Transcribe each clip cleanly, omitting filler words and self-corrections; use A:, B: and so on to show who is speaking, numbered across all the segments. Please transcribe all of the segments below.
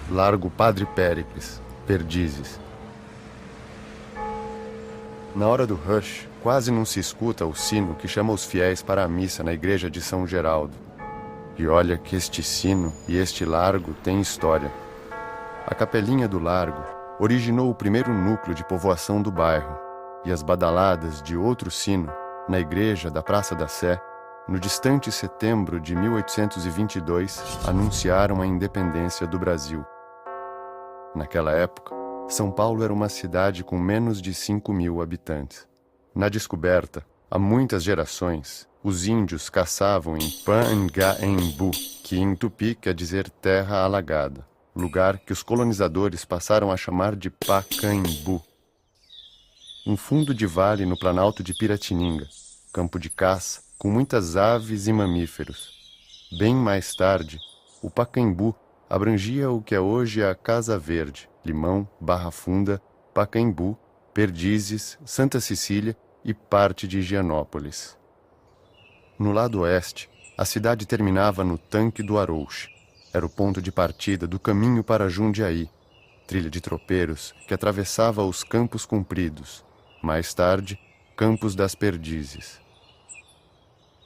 A: Largo Padre Péricles, Perdizes. Na hora do rush, quase não se escuta o sino que chama os fiéis para a missa na igreja de São Geraldo. E olha que este sino e este largo têm história. A capelinha do largo originou o primeiro núcleo de povoação do bairro, e as badaladas de outro sino, na igreja da Praça da Sé, no distante setembro de 1822, anunciaram a independência do Brasil. Naquela época, São Paulo era uma cidade com menos de 5.000 habitantes. Na descoberta, há muitas gerações, os índios caçavam em Paangaembu, que em tupi quer dizer terra alagada, lugar que os colonizadores passaram a chamar de Pacaembu. Um fundo de vale no planalto de Piratininga, campo de caça, com muitas aves e mamíferos. Bem mais tarde, o Pacaembu abrangia o que é hoje a Casa Verde, Limão, Barra Funda, Pacaembu, Perdizes, Santa Cecília e parte de Higienópolis. No lado oeste, a cidade terminava no Tanque do Arouche. Era o ponto de partida do caminho para Jundiaí, trilha de tropeiros que atravessava os Campos Compridos, mais tarde, Campos das Perdizes.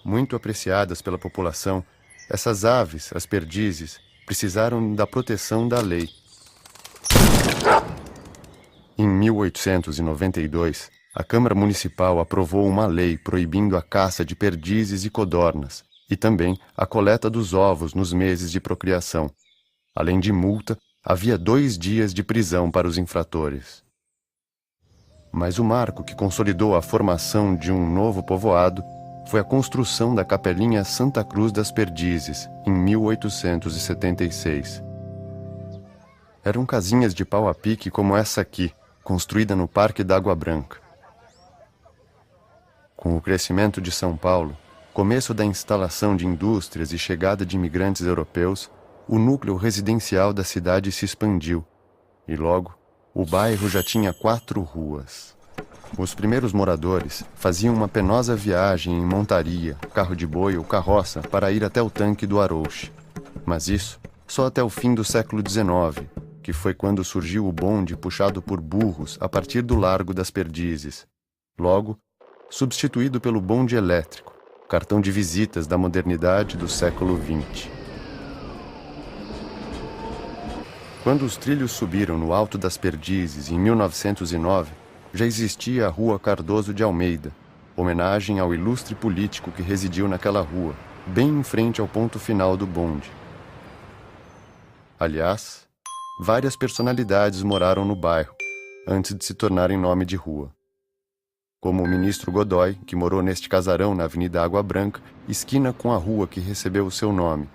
A: Muito apreciadas pela população, essas aves, as perdizes, precisaram da proteção da lei. Em 1892, a Câmara Municipal aprovou uma lei proibindo a caça de perdizes e codornas e também a coleta dos ovos nos meses de procriação. Além de multa, havia 2 dias de prisão para os infratores. Mas o marco que consolidou a formação de um novo povoado foi a construção da Capelinha Santa Cruz das Perdizes, em 1876. Eram casinhas de pau a pique como essa aqui, construída no Parque da Água Branca. Com o crescimento de São Paulo, começo da instalação de indústrias e chegada de imigrantes europeus, o núcleo residencial da cidade se expandiu, e logo o bairro já tinha 4 ruas. Os primeiros moradores faziam uma penosa viagem em montaria, carro de boi ou carroça para ir até o Tanque do Arouche. Mas isso só até o fim do século XIX, que foi quando surgiu o bonde puxado por burros a partir do Largo das Perdizes. Logo, substituído pelo bonde elétrico, cartão de visitas da modernidade do século XX. Quando os trilhos subiram no Alto das Perdizes, em 1909, já existia a Rua Cardoso de Almeida, homenagem ao ilustre político que residiu naquela rua, bem em frente ao ponto final do bonde. Aliás, várias personalidades moraram no bairro, antes de se tornarem nome de rua. Como o ministro Godoy, que morou neste casarão na Avenida Água Branca, esquina com a rua que recebeu o seu nome.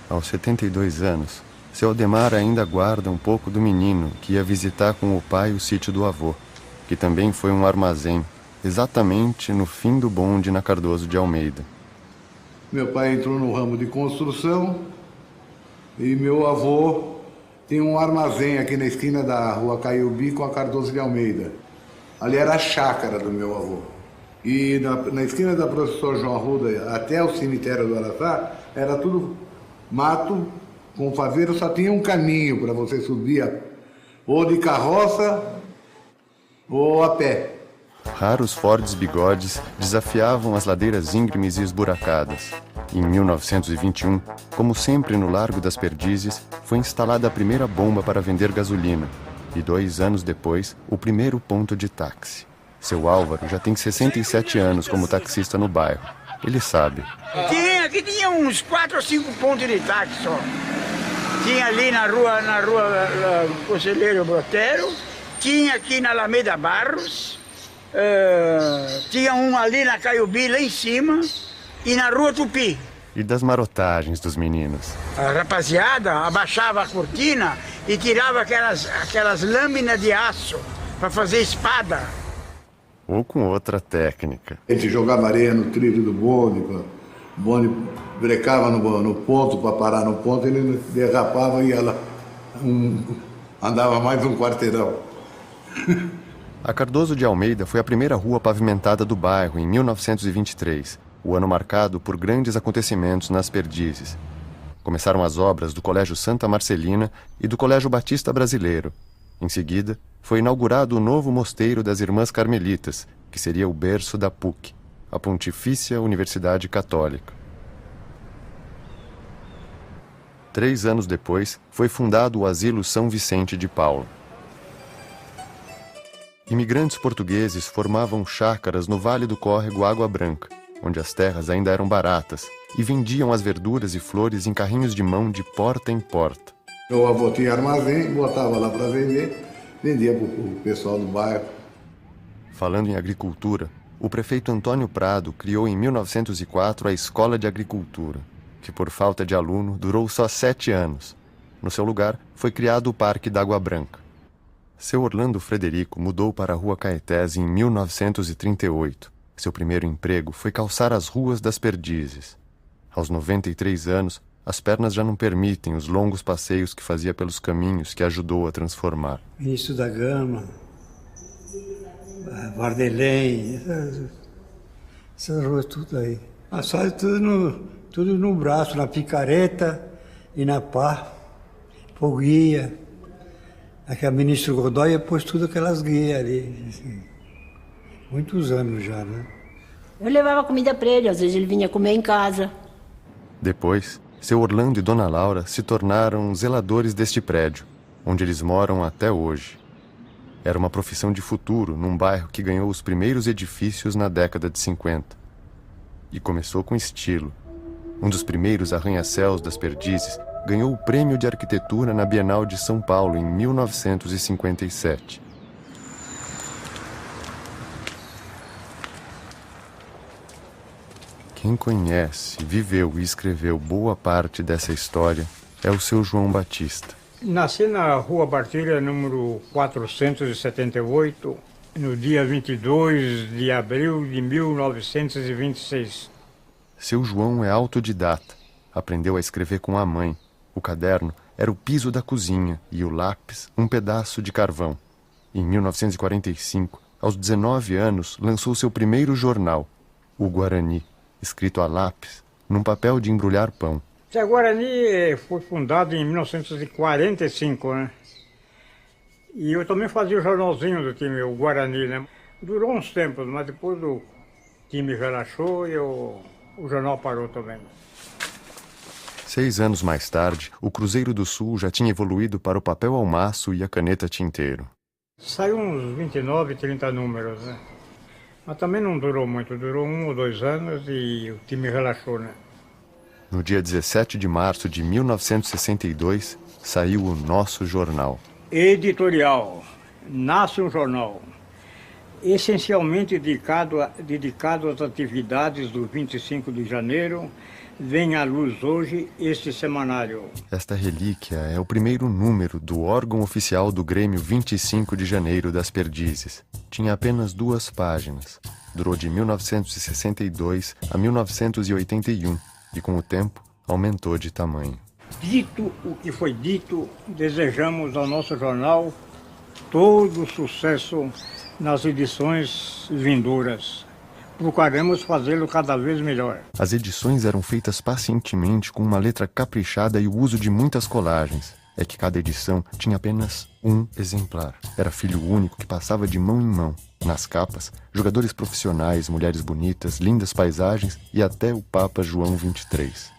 A: Aos 72 anos, seu Aldemar ainda guarda um pouco do menino que ia visitar com o pai o sítio do avô, que também foi um armazém, exatamente no fim do bonde na Cardoso de Almeida.
B: Meu pai entrou no ramo de construção e meu avô tem um armazém aqui na esquina da Rua Caiubi com a Cardoso de Almeida. Ali era a chácara do meu avô. E na esquina da Professor João Arruda até o cemitério do Araçá era tudo mato com faveiro, só tinha um caminho para você subir ou de carroça ou a pé.
A: Raros Fords bigodes desafiavam as ladeiras íngremes e esburacadas. Em 1921, como sempre no Largo das Perdizes, foi instalada a primeira bomba para vender gasolina e 2 anos depois, o primeiro ponto de táxi. Seu Álvaro já tem 67 anos como taxista no bairro. Ele sabe.
C: Aqui tinha uns 4 ou 5 pontos de táxi só. Tinha ali na rua Conselheiro Brotero, tinha aqui na Alameda Barros, tinha um ali na Caiubi, lá em cima, e na Rua Tupi.
A: E das marotagens dos meninos.
C: A rapaziada abaixava a cortina e tirava aquelas lâminas de aço para fazer espada.
A: Ou com outra técnica.
B: A gente jogava areia no trilho do bonde, o bonde brecava no ponto para parar no ponto, ele derrapava e ia lá, andava mais um quarteirão.
A: A Cardoso de Almeida foi a primeira rua pavimentada do bairro em 1923, o ano marcado por grandes acontecimentos nas Perdizes. Começaram as obras do Colégio Santa Marcelina e do Colégio Batista Brasileiro. Em seguida, foi inaugurado o novo mosteiro das Irmãs Carmelitas, que seria o berço da PUC, a Pontifícia Universidade Católica. 3 anos depois, foi fundado o Asilo São Vicente de Paulo. Imigrantes portugueses formavam chácaras no Vale do Córrego Água Branca, onde as terras ainda eram baratas, e vendiam as verduras e flores em carrinhos de mão de porta em porta.
B: Meu avô tinha armazém, botava lá para vender, vendia para o pessoal do bairro.
A: Falando em agricultura, o prefeito Antônio Prado criou em 1904 a Escola de Agricultura, que por falta de aluno durou só 7 anos. No seu lugar, foi criado o Parque da Água Branca. Seu Orlando Frederico mudou para a Rua Caetés em 1938. Seu primeiro emprego foi calçar as ruas das Perdizes. Aos 93 anos, as pernas já não permitem os longos passeios que fazia pelos caminhos que ajudou a transformar.
D: Início da Gama, Vardelém, essas ruas tudo aí. Asfalto tudo no braço, na Picareta e na Pá, Foguia. Aqui a ministra Godoy pôs tudo aquelas guias ali. Assim. Muitos anos já, né?
E: Eu levava comida para ele, às vezes ele vinha comer em casa.
A: Depois, seu Orlando e Dona Laura se tornaram zeladores deste prédio, onde eles moram até hoje. Era uma profissão de futuro num bairro que ganhou os primeiros edifícios na década de 50. E começou com estilo. Um dos primeiros arranha-céus das Perdizes ganhou o Prêmio de Arquitetura na Bienal de São Paulo em 1957. Quem conhece, viveu e escreveu boa parte dessa história é o seu João Batista.
F: Nasci na Rua Bartilha, número 478, no dia 22 de abril de 1926.
A: Seu João é autodidata. Aprendeu a escrever com a mãe. O caderno era o piso da cozinha e o lápis um pedaço de carvão. Em 1945, aos 19 anos, lançou seu primeiro jornal, o Guarani, escrito a lápis, num papel de embrulhar pão.
F: O Guarani foi fundado em 1945, né? E eu também fazia o jornalzinho do time, o Guarani, né? Durou uns tempos, mas depois o time relaxou e o jornal parou também.
A: 6 anos mais tarde, o Cruzeiro do Sul já tinha evoluído para o papel ao maço e a caneta tinteiro.
F: Saiu uns 29, 30 números, né? Mas também não durou muito, durou 1 ou 2 anos e o time relaxou, né?
A: No dia 17 de março de 1962, saiu o Nosso Jornal.
F: Editorial. Nasce um jornal. Essencialmente dedicado às atividades do 25 de janeiro, vem à luz hoje este semanário.
A: Esta relíquia é o primeiro número do órgão oficial do Grêmio 25 de Janeiro das Perdizes. Tinha apenas 2 páginas. Durou de 1962 a 1981 e, com o tempo, aumentou de tamanho.
F: Dito o que foi dito, desejamos ao nosso jornal todo sucesso nas edições vindouras. Procuraremos fazê-lo cada vez melhor.
A: As edições eram feitas pacientemente com uma letra caprichada e o uso de muitas colagens. É que cada edição tinha apenas um exemplar. Era filho único que passava de mão em mão. Nas capas, jogadores profissionais, mulheres bonitas, lindas paisagens e até o Papa João XXIII.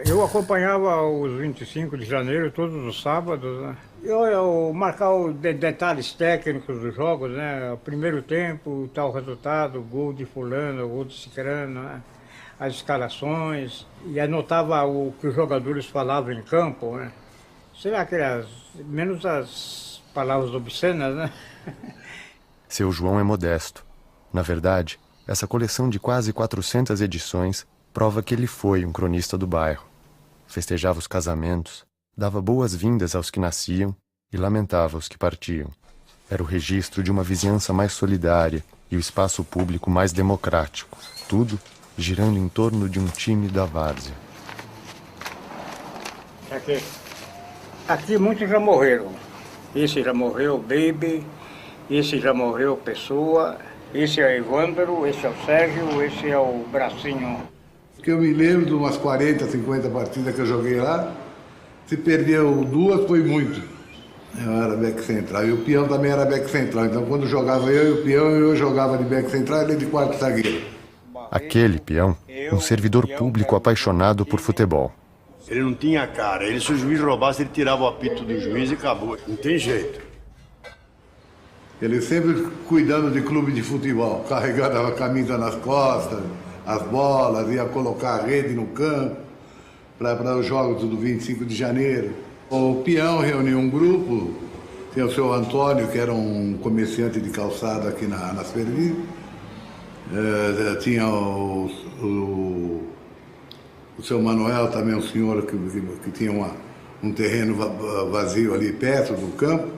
F: Eu acompanhava os 25 de janeiro todos os sábados, né? Eu marcava detalhes técnicos dos jogos, né? O primeiro tempo, tal resultado, gol de fulano, gol de cicrano, né? As escalações, e anotava o que os jogadores falavam em campo, né? Será que menos as palavras obscenas, né?
A: Seu João é modesto. Na verdade, essa coleção de quase 400 edições prova que ele foi um cronista do bairro. Festejava os casamentos, dava boas-vindas aos que nasciam e lamentava os que partiam. Era o registro de uma vizinhança mais solidária e o espaço público mais democrático, tudo girando em torno de um time da várzea.
F: Aqui muitos já morreram. Esse já morreu, Baby, esse já morreu, Pessoa, esse é o Evandro, esse é o Sérgio, esse é o Bracinho.
B: Porque eu me lembro de umas 40, 50 partidas que eu joguei lá, se perdeu 2 foi muito. Eu era back central e o peão também era back central, então quando jogava eu e o peão, eu jogava de back central e ele de quarto zagueiro.
A: Aquele peão, um servidor público apaixonado por futebol.
G: Ele não tinha cara, se o juiz roubasse, ele tirava o apito do juiz e acabou. Não tem jeito.
B: Ele sempre cuidando de clube de futebol, carregando a camisa nas costas, as bolas, ia colocar a rede no campo para os jogos do 25 de janeiro. O peão reuniu um grupo, tinha o seu Antônio, que era um comerciante de calçado aqui nas Perdizes, tinha o seu Manuel, também um senhor que tinha um terreno vazio ali perto do campo,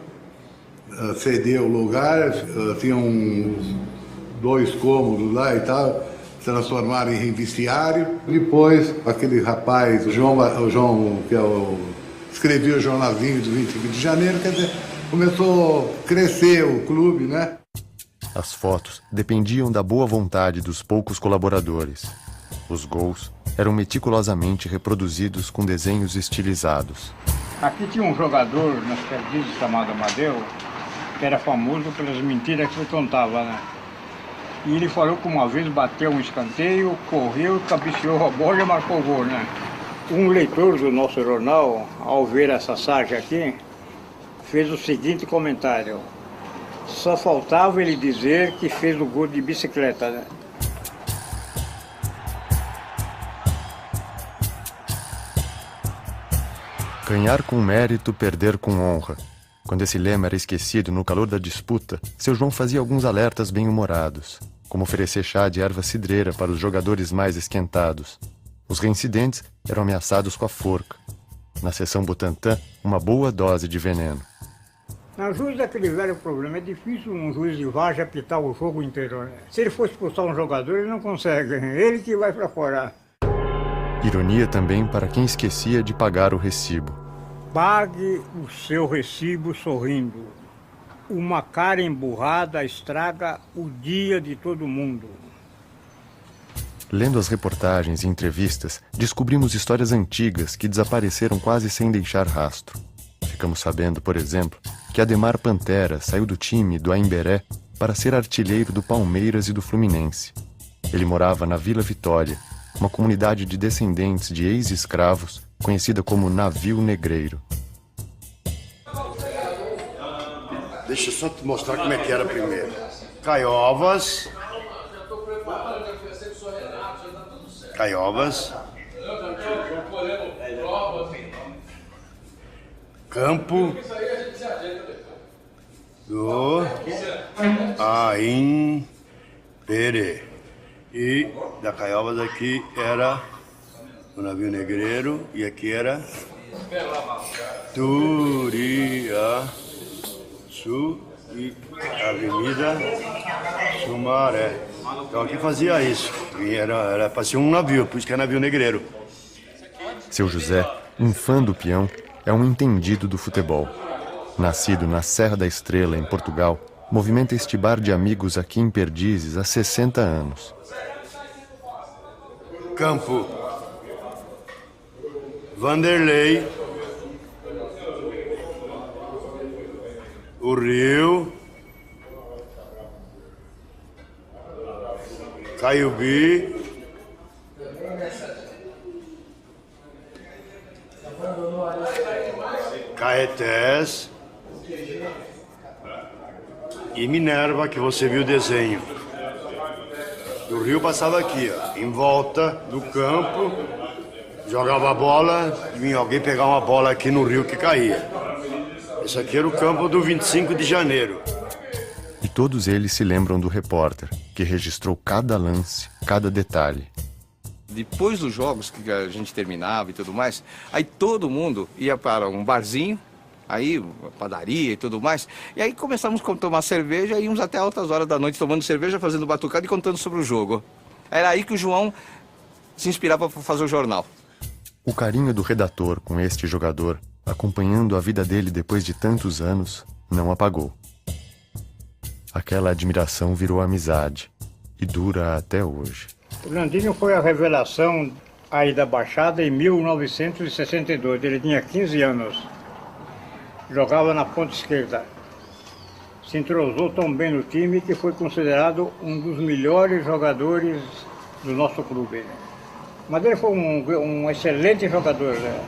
B: cedeu o lugar, tinha 2 cômodos lá e tal, se transformaram em vestiário. Depois, aquele rapaz, o João que escrevia o jornalzinho do 25 de janeiro, quer dizer, começou a crescer o clube, né?
A: As fotos dependiam da boa vontade dos poucos colaboradores. Os gols eram meticulosamente reproduzidos com desenhos estilizados.
F: Aqui tinha um jogador nas Perdizes chamado Amadeu, que era famoso pelas mentiras que ele contava, né? E ele falou que uma vez bateu um escanteio, correu, cabeceou a bola e marcou o gol, né? Um leitor do nosso jornal, ao ver essa sarja aqui, fez o seguinte comentário: só faltava ele dizer que fez o gol de bicicleta, né?
A: Ganhar com mérito, perder com honra. Quando esse lema era esquecido no calor da disputa, seu João fazia alguns alertas bem-humorados, como oferecer chá de erva cidreira para os jogadores mais esquentados. Os reincidentes eram ameaçados com a forca. Na seção Butantã, uma boa dose de veneno.
F: Na juiz daquele velho problema, é difícil um juiz de várzea apitar o jogo inteiro, né? Se ele for expulsar um jogador, ele não consegue, ele que vai para fora.
A: Ironia também para quem esquecia de pagar o recibo.
F: Pague o seu recibo sorrindo. Uma cara emburrada estraga o dia de todo mundo.
A: Lendo as reportagens e entrevistas, descobrimos histórias antigas que desapareceram quase sem deixar rastro. Ficamos sabendo, por exemplo, que Ademar Pantera saiu do time do Aimberé para ser artilheiro do Palmeiras e do Fluminense. Ele morava na Vila Vitória, uma comunidade de descendentes de ex-escravos, conhecida como Navio Negreiro.
G: Deixa eu só te mostrar como é que era primeiro. Caiovas. Campo do Aimberé. E da Caiovas aqui era o Navio Negreiro e aqui era Turiaçu e Avenida Sumaré. Então aqui fazia isso. E era parecia um navio, por isso que é Navio Negreiro.
A: Seu José, um fã do peão, é um entendido do futebol. Nascido na Serra da Estrela, em Portugal, movimenta este bar de amigos aqui em Perdizes há 60 anos.
G: Campo Vanderlei, o Rio, Caiubi, Caetés e Minerva, que você viu o desenho. O rio passava aqui, ó, em volta do campo, jogava a bola, vinha alguém pegar uma bola aqui no rio que caía. Esse aqui era o campo do 25 de janeiro.
A: E todos eles se lembram do repórter, que registrou cada lance, cada detalhe.
H: Depois dos jogos que a gente terminava e tudo mais, aí todo mundo ia para um barzinho, aí padaria e tudo mais, e aí começamos a tomar cerveja e íamos até altas horas da noite tomando cerveja, fazendo batucada e contando sobre o jogo. Era aí que o João se inspirava para fazer o jornal.
A: O carinho do redator com este jogador, acompanhando a vida dele depois de tantos anos, não apagou. Aquela admiração virou amizade e dura até hoje.
F: O Nandinho foi a revelação aí da Baixada em 1962. Ele tinha 15 anos. Jogava na ponta esquerda. Se entrosou tão bem no time que foi considerado um dos melhores jogadores do nosso clube. Mas ele foi um excelente jogador, né?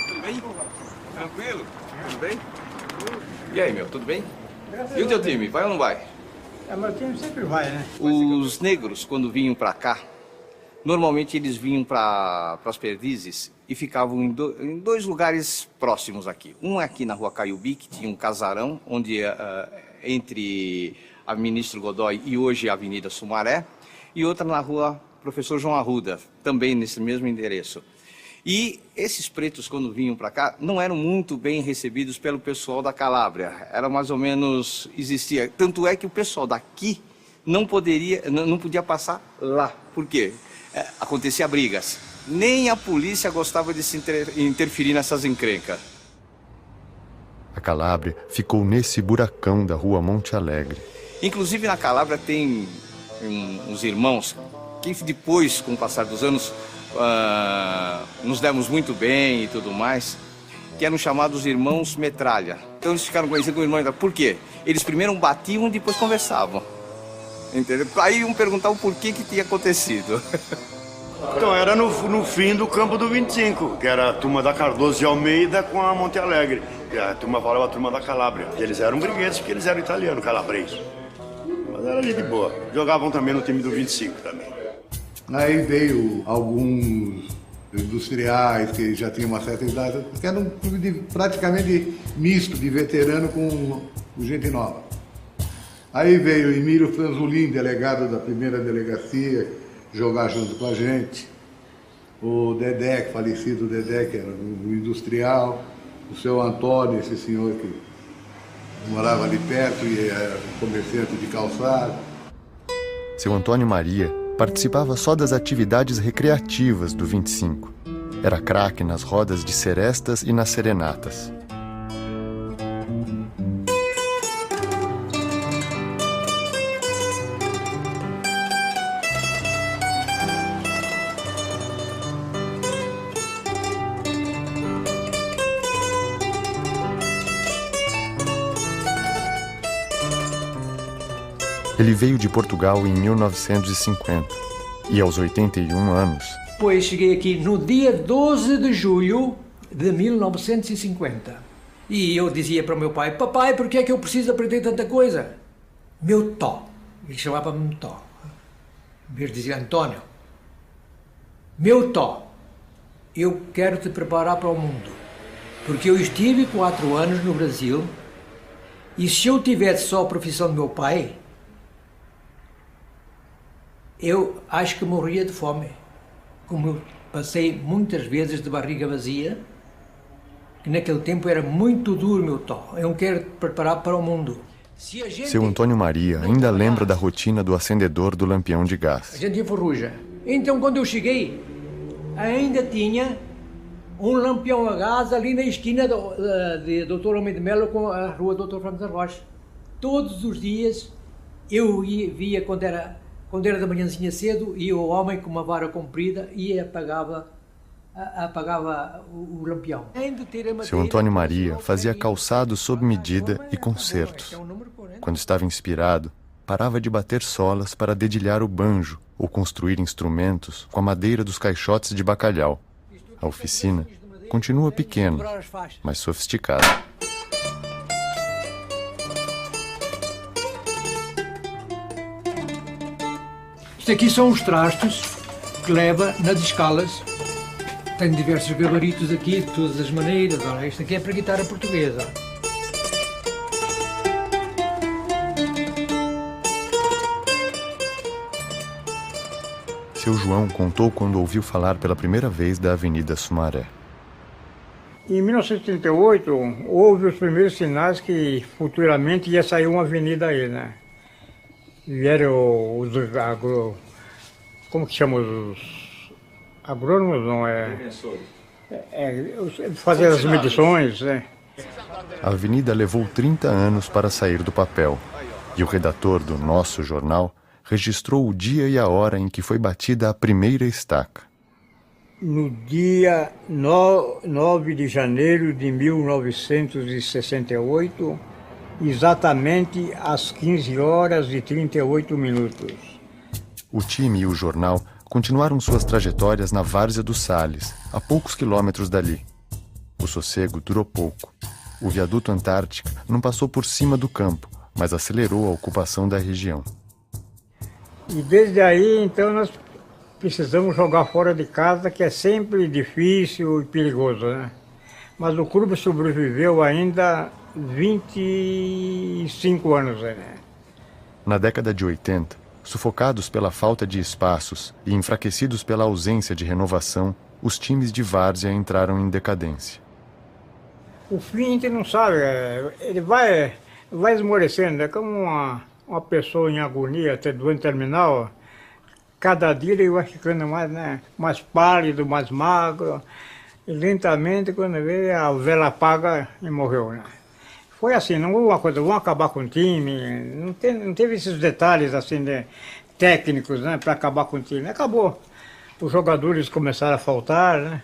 H: Tudo bem? Tranquilo? Tudo bem? E aí, meu, tudo bem? E o teu time, vai ou não vai?
F: Meu time sempre vai, né?
H: Os negros, quando vinham pra cá, normalmente eles vinham para as Perdizes e ficavam em dois lugares próximos aqui. Um aqui na Rua Caiubi, que tinha um casarão, onde entre a Ministro Godoy e hoje a Avenida Sumaré, e outra na Rua Professor João Arruda, também nesse mesmo endereço. E esses pretos, quando vinham para cá, não eram muito bem recebidos pelo pessoal da Calábria. Era mais ou menos, existia. Tanto é que o pessoal daqui não podia passar lá. Por quê? Acontecia brigas. Nem a polícia gostava de se interferir nessas encrencas.
A: A Calábria ficou nesse buracão da Rua Monte Alegre.
H: Inclusive na Calábria tem uns irmãos que depois, com o passar dos anos, nos demos muito bem e tudo mais, que eram chamados irmãos Metralha. Então eles ficaram conhecidos como irmãos. Por quê? Eles primeiro batiam e depois conversavam. Entendeu? Aí iam perguntar o porquê que tinha acontecido.
G: Então era no fim do campo do 25, que era a turma da Cardoso de Almeida com a Monte Alegre. Que a turma falava a turma da Calábria. E eles eram briguetes porque eles eram italianos, calabres. Mas era ali de boa. Jogavam também no time do 25 também.
B: Aí veio alguns industriais que já tinham uma certa idade, que era um clube praticamente misto, de veterano com gente nova. Aí veio o Emílio Franzolin, delegado da primeira delegacia, jogar junto com a gente. O Dedé, falecido Dedé, que era um industrial. O seu Antônio, esse senhor que morava ali perto e era comerciante de calçado.
A: Seu Antônio Maria participava só das atividades recreativas do 25. Era craque nas rodas de serestas e nas serenatas. Ele veio de Portugal em 1950 e aos 81 anos...
I: Pois cheguei aqui no dia 12 de julho de 1950. E eu dizia para o meu pai, papai, por que é que eu preciso aprender tanta coisa? Meu Tó. Ele chamava-me Tó. Em vez de dizer António. Meu Tó, eu quero te preparar para o mundo. Porque eu estive 4 anos no Brasil e se eu tivesse só a profissão do meu pai... eu acho que morria de fome, como eu passei muitas vezes de barriga vazia, que naquele tempo era muito duro, meu Tó. Eu quero te preparar para o mundo.
A: Seu Antônio Maria ainda lembra da rotina do acendedor do lampião de gás.
I: A gente enferruja. Então, quando eu cheguei, ainda tinha um lampião a gás ali na esquina de Dr. Homem de Melo com a rua Dr. Francisco Rocha. Todos os dias eu via quando era da manhãzinha cedo, e o homem com uma vara comprida e apagava o lampião.
A: Seu Antônio Maria fazia calçados sob medida e concertos. Quando estava inspirado, parava de bater solas para dedilhar o banjo ou construir instrumentos com a madeira dos caixotes de bacalhau. A oficina continua pequena, mas sofisticada.
I: Isto aqui são os trastos que leva nas escalas Tenho diversos gabaritos aqui, de todas as maneiras. Olha, isto aqui é para guitarra portuguesa.
A: Seu João contou quando ouviu falar pela primeira vez da Avenida Sumaré.
F: Em 1938, houve os primeiros sinais que futuramente ia sair uma avenida aí, né? Vieram os como que chama os agrônomos, não é? Fazer as medições, né?
A: A avenida levou 30 anos para sair do papel, e o redator do nosso jornal registrou o dia e a hora em que foi batida a primeira estaca.
F: No dia 9 de janeiro de 1968, exatamente às 15 horas e 38 minutos.
A: O time e o jornal continuaram suas trajetórias na várzea dos Sales, a poucos quilômetros dali. O sossego durou pouco. O viaduto Antártica não passou por cima do campo, mas acelerou a ocupação da região.
F: E desde aí, então, nós precisamos jogar fora de casa, que é sempre difícil e perigoso, né? Mas o clube sobreviveu ainda 25 anos, né?
A: Na década de 80, sufocados pela falta de espaços e enfraquecidos pela ausência de renovação, os times de várzea entraram em decadência.
F: O fim a gente não sabe, ele vai esmorecendo, é como uma pessoa em agonia, até doente terminal. Cada dia ele vai ficando mais, né, mais pálido, mais magro, e lentamente, quando vê, a vela apaga e morreu, né? Foi assim, não houve uma coisa, vamos acabar com o time, não teve esses detalhes assim, né, técnicos, né, para acabar com o time. Acabou. Os jogadores começaram a faltar, né,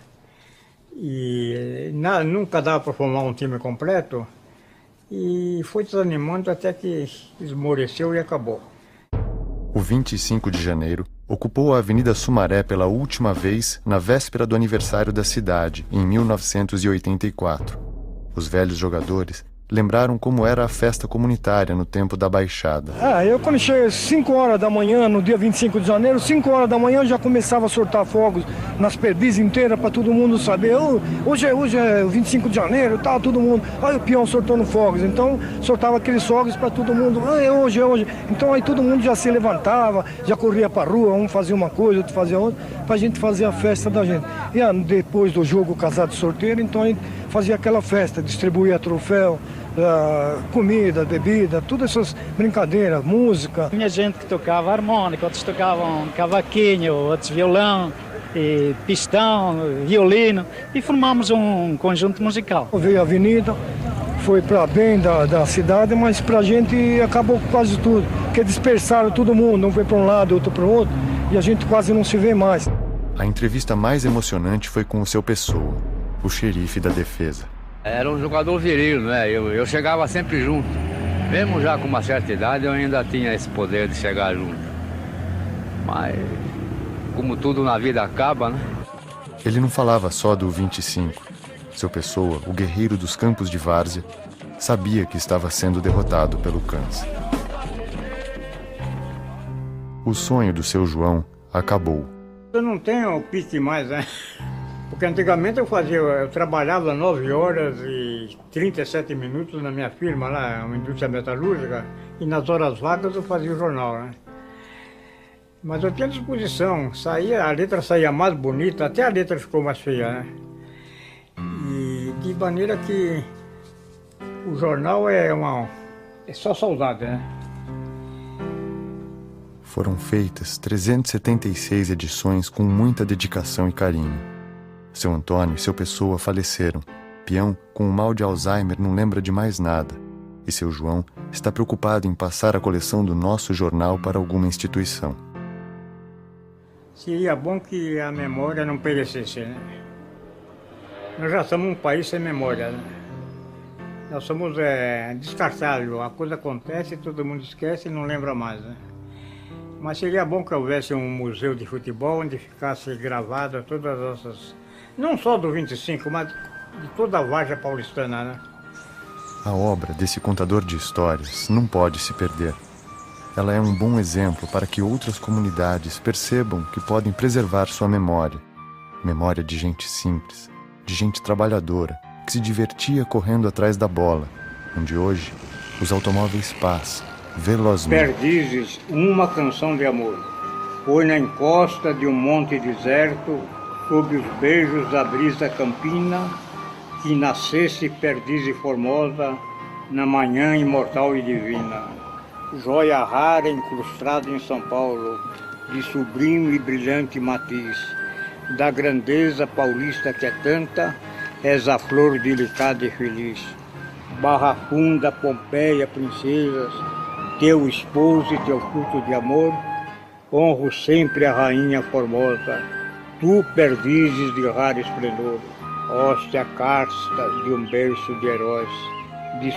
F: e nunca dava para formar um time completo, e foi desanimando até que esmoreceu e acabou.
A: O 25 de janeiro ocupou a Avenida Sumaré pela última vez na véspera do aniversário da cidade, em 1984. Os velhos jogadores lembraram como era a festa comunitária no tempo da Baixada.
J: Eu quando cheguei às 5 horas da manhã, no dia 25 de janeiro, 5 horas da manhã já começava a soltar fogos nas perdizes inteiras para todo mundo saber. Hoje é o 25 de janeiro, tá, todo mundo. Olha o peão soltando fogos. Então soltava aqueles fogos para todo mundo. É hoje. Então aí todo mundo já se levantava, já corria para a rua, um fazia uma coisa, outro fazia outra, para a gente fazer a festa da gente. E depois do jogo casado sorteiro, então a gente fazia aquela festa, distribuía troféu, comida, bebida, todas essas brincadeiras, música.
K: Tinha gente que tocava harmônica, outros tocavam cavaquinho, outros violão, e pistão, violino, e formamos um conjunto musical.
J: Veio a avenida, foi para bem da cidade, mas para a gente acabou quase tudo, porque dispersaram todo mundo, um foi para um lado, outro para o outro, e a gente quase não se vê mais.
A: A entrevista mais emocionante foi com o seu Pessoa, o xerife da defesa.
L: Era um jogador viril, né? Eu chegava sempre junto. Mesmo já com uma certa idade, eu ainda tinha esse poder de chegar junto. Mas, como tudo na vida acaba, né?
A: Ele não falava só do 25. Seu Pessoa, o guerreiro dos campos de várzea, sabia que estava sendo derrotado pelo câncer. O sonho do seu João acabou.
F: Eu não tenho pique mais, né? Porque antigamente eu trabalhava 9 horas e 37 minutos na minha firma lá, uma indústria metalúrgica, e nas horas vagas eu fazia o jornal, né? Mas eu tinha disposição, a letra saía mais bonita, até a letra ficou mais feia, né? E de maneira que o jornal é só saudade, né?
A: Foram feitas 376 edições com muita dedicação e carinho. Seu Antônio e seu Pessoa faleceram. Peão, com o mal de Alzheimer, não lembra de mais nada. E seu João está preocupado em passar a coleção do nosso jornal para alguma instituição.
F: Seria bom que a memória não perecesse, né? Nós já somos um país sem memória, né? Nós somos descartáveis. A coisa acontece, todo mundo esquece e não lembra mais, né? Mas seria bom que houvesse um museu de futebol onde ficasse gravada todas as nossas... Não só do 25, mas de toda a várzea paulistana, né?
A: A obra desse contador de histórias não pode se perder. Ela é um bom exemplo para que outras comunidades percebam que podem preservar sua memória Memória de gente simples, de gente trabalhadora, que se divertia correndo atrás da bola, onde hoje os automóveis passam velozmente.
F: Perdizes, uma canção de amor. Foi na encosta de um monte deserto, sob os beijos da brisa campina, que nascesse Perdiz formosa, na manhã imortal e divina. Joia rara incrustada em São Paulo, de sublime e brilhante matiz, da grandeza paulista que é tanta, és a flor delicada e feliz. Barra Funda, Pompeia, princesas, teu esposo e teu fruto de amor, honro sempre a rainha formosa, tu perdizes de raro esplendor, hóstia casta de um berço de heróis.